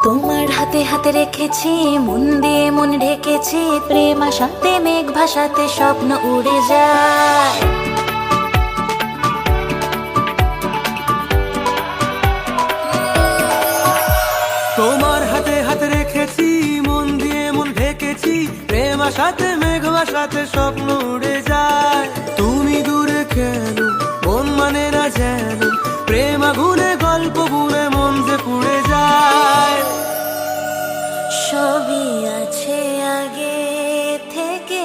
তোমার হাতে হাতে রেখেছি, মন দিয়ে মন ঢেকেছি, প্রেম আশাতে মেঘ ভাসাতে স্বপ্ন উড়ে যায়। তোমার হাতে হাতে রেখেছি, মন দিয়ে মন ঢেকেছি, প্রেম আশাতে মেঘ ভাসাতে স্বপ্ন উড়ে যায়। তুমি দূরে কেন, মন মানে না যেন, প্রেম আগুনে গল্প বুনে মন যে পুড়ে যায়। সবই আছে আগে থেকে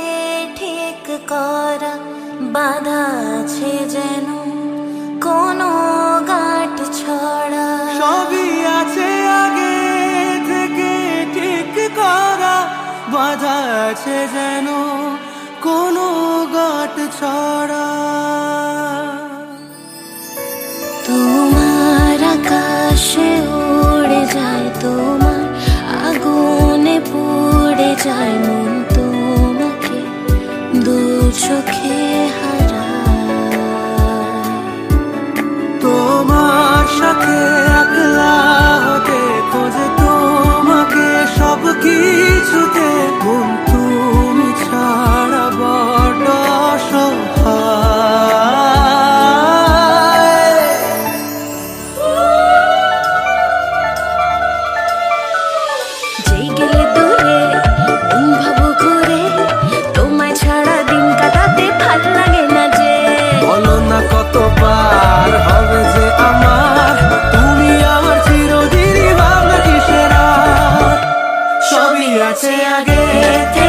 ঠিক করা, বাধা আছে যেন কোনো গাঁট ছড়া। সবই আছে আগে থেকে ঠিক করা, বাধা আছে যেন কোনো গাঁট ছড়া। তোমার আকাশে উড়ে যায়, তোমার আগুনে পুড়ে যায় মন, তোমাকে দু চোখে হারায়। তোমার সাথে একলা হতে খোঁজে তোমাকে সব কিছুতে, মন তুমি ছাড়া বড় অসহায়। যেই গেলে দূরে মন ভাবো ঘুরে, তোমায় ছাড়া দিন কাটাতে ভাল লাগে না যে। বলো না কতবার হবে যে আমার, তুমি আমার চিরদিনই ভাবনা কিসের আর। সবই আছে আগে থেকে